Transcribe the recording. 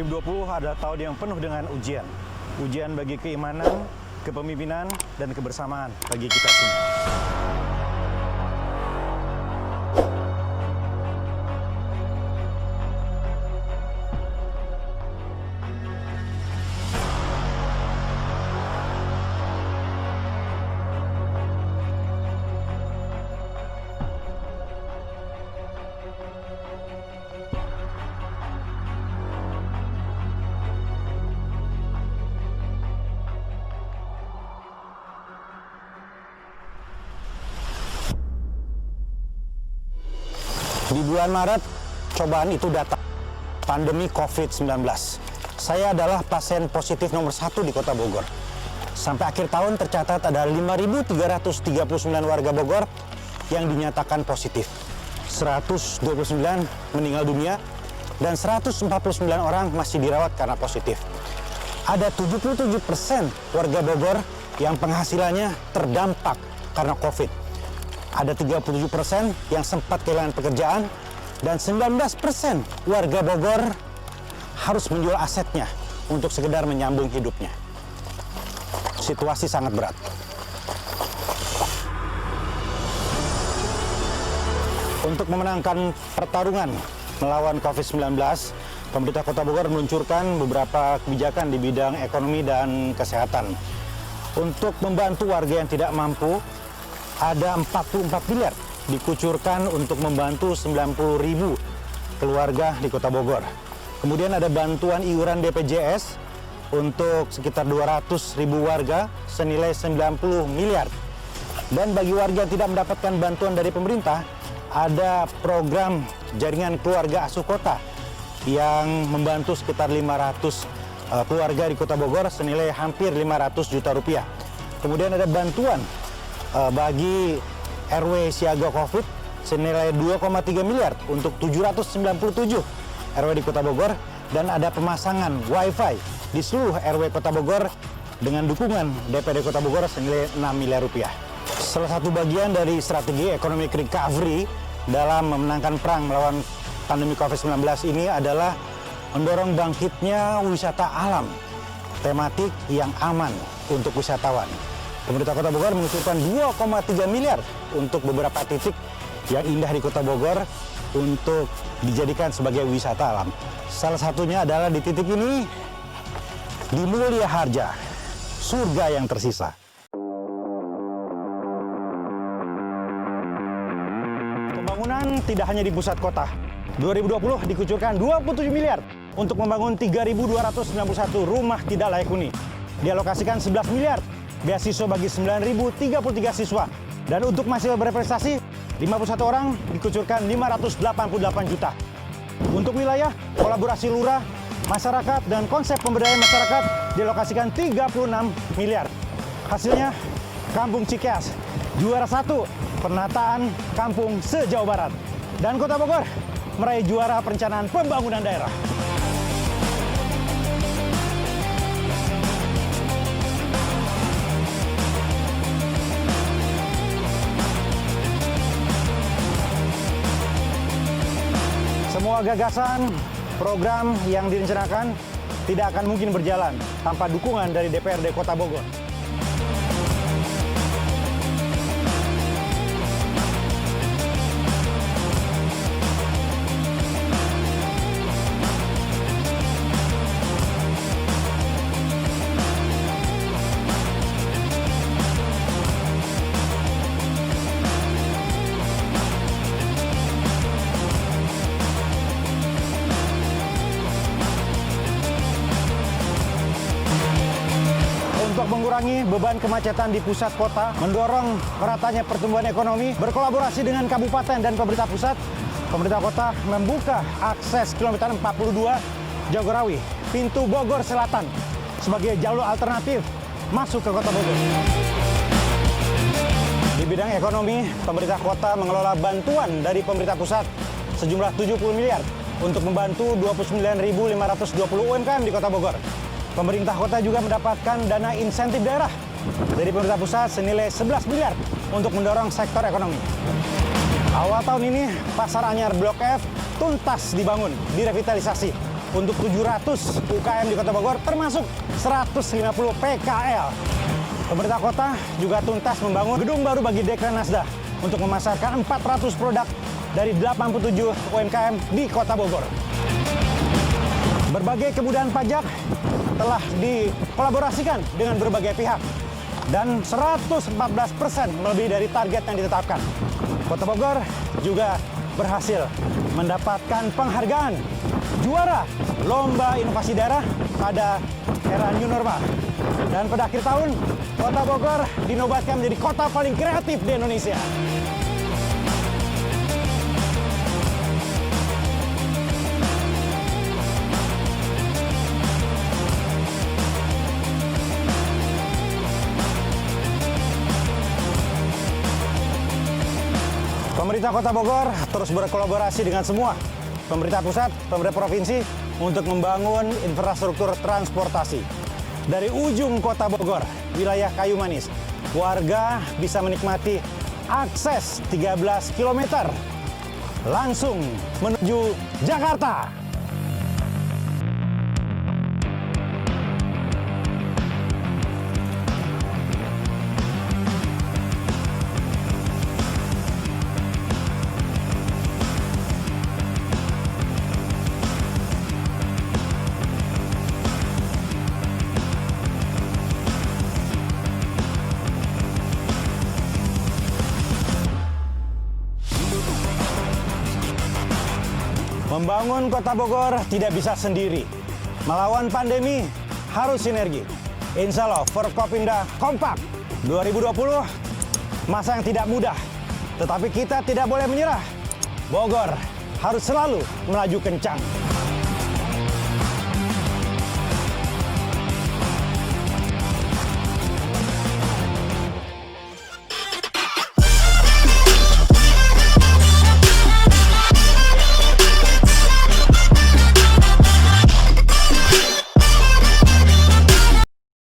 2020 adalah tahun yang penuh dengan ujian. Ujian bagi keimanan, kepemimpinan, dan kebersamaan bagi kita semua. Di bulan Maret, cobaan itu datang. Pandemi COVID-19. Saya adalah pasien positif nomor 1 di Kota Bogor. Sampai akhir tahun tercatat ada 5.339 warga Bogor yang dinyatakan positif. 129 meninggal dunia dan 149 orang masih dirawat karena positif. Ada 77% warga Bogor yang penghasilannya terdampak karena COVID. Ada 37% yang sempat kehilangan pekerjaan, dan 19% warga Bogor harus menjual asetnya untuk sekedar menyambung hidupnya. Situasi sangat berat. Untuk memenangkan pertarungan melawan COVID-19, pemerintah Kota Bogor meluncurkan beberapa kebijakan di bidang ekonomi dan kesehatan. Untuk membantu warga yang tidak mampu, ada 44 miliar dikucurkan untuk membantu 90.000 keluarga di Kota Bogor. Kemudian ada bantuan iuran BPJS untuk sekitar 200.000 warga senilai 90 miliar. Dan bagi warga yang tidak mendapatkan bantuan dari pemerintah, ada program jaringan keluarga asuh kota yang membantu sekitar 500 keluarga di Kota Bogor senilai hampir 500 juta rupiah. Kemudian ada bantuan bagi RW siaga COVID senilai 2,3 miliar untuk 797 RW di Kota Bogor, dan ada pemasangan WiFi di seluruh RW Kota Bogor dengan dukungan DPD Kota Bogor senilai 6 miliar rupiah. Salah satu bagian dari strategi ekonomi recovery dalam memenangkan perang melawan pandemi COVID-19 ini adalah mendorong bangkitnya wisata alam tematik yang aman untuk wisatawan. Pemerintah Kota Bogor mengusulkan 2,3 miliar untuk beberapa titik yang indah di Kota Bogor untuk dijadikan sebagai wisata alam. Salah satunya adalah di titik ini, di Mulia Harja, surga yang tersisa. Pembangunan tidak hanya di pusat kota. 2020 dikucurkan 27 miliar untuk membangun 3.291 rumah tidak layak huni. Dialokasikan 11 miliar beasiswa bagi 9.033 siswa. Dan untuk mahasiswa berprestasi, 51 orang dikucurkan 588 juta. Untuk wilayah, kolaborasi lurah, masyarakat, dan konsep pemberdayaan masyarakat dialokasikan 36 miliar. Hasilnya, Kampung Cikeas, juara 1 penataan kampung se-Jawa Barat. Dan Kota Bogor meraih juara perencanaan pembangunan daerah. Semua gagasan, program yang direncanakan tidak akan mungkin berjalan tanpa dukungan dari DPRD Kota Bogor. Untuk mengurangi beban kemacetan di pusat kota, mendorong meratanya pertumbuhan ekonomi, berkolaborasi dengan kabupaten dan pemerintah pusat, pemerintah kota membuka akses kilometer 42 Jagorawi, pintu Bogor Selatan, sebagai jalur alternatif masuk ke Kota Bogor. Di bidang ekonomi, pemerintah kota mengelola bantuan dari pemerintah pusat sejumlah 70 miliar untuk membantu 29.520 UMKM di Kota Bogor. Pemerintah kota juga mendapatkan dana insentif daerah dari pemerintah pusat senilai 11 miliar untuk mendorong sektor ekonomi. Awal tahun ini, Pasar Anyar Blok F tuntas dibangun, direvitalisasi. untuk 700 UKM di Kota Bogor, termasuk 150 PKL. Pemerintah kota juga tuntas membangun gedung baru bagi Dekranasda untuk memasarkan 400 produk dari 87 UMKM di Kota Bogor. Berbagai kemudahan pajak telah dikolaborasikan dengan berbagai pihak dan 114% melebihi dari target yang ditetapkan. Kota Bogor juga berhasil mendapatkan penghargaan juara Lomba Inovasi Daerah pada era New Normal. Dan pada akhir tahun, Kota Bogor dinobatkan menjadi kota paling kreatif di Indonesia. Pemerintah Kota Bogor terus berkolaborasi dengan semua pemerintah pusat, pemerintah provinsi untuk membangun infrastruktur transportasi. Dari ujung Kota Bogor, wilayah Kayu Manis, warga bisa menikmati akses 13 km langsung menuju Jakarta. Membangun Kota Bogor tidak bisa sendiri. Melawan pandemi harus sinergi. Insya Allah Forkopimda kompak. 2020 masa yang tidak mudah. Tetapi kita tidak boleh menyerah. Bogor harus selalu melaju kencang.